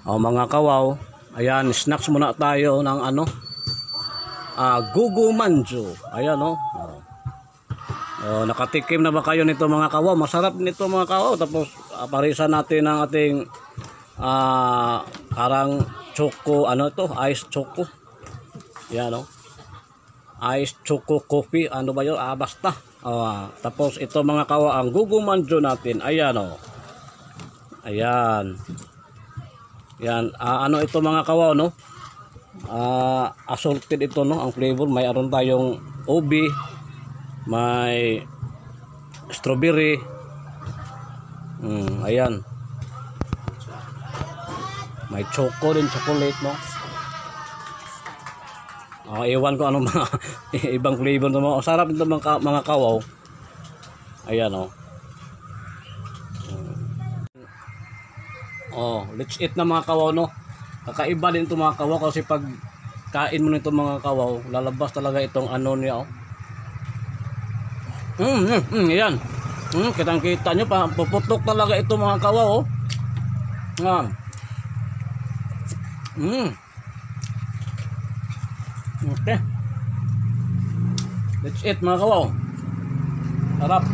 Mga kawaw, ayan, snacks muna tayo ng ano, Gugu Manju. Ayan nakatikim na ba kayo nito mga kawaw? Masarap nito mga kawaw. Tapos parisan natin ang ating parang choco, ice choco. Ayan ice choco coffee, ano ba yun? Basta. Tapos ito mga kawaw, ang Gugu Manju natin. Ayan ayan. Yan, ito mga kawaw, assorted ito, ang flavor. Mayroon tayong ubi, may strawberry. Ayan. May choco din, chocolate, Iwan ko anong mga ibang flavor mo. Sarap ito mga kawaw. Ayan, let's eat na mga kawaw, Kakaiba din ito mga kawaw kasi pag kain mo nito mga kawaw, lalabas talaga itong ano niya, Ayan. Kitang-kita nyo pa, puputok talaga ito mga kawaw, Okay. Let's eat mga kawaw. Sarap.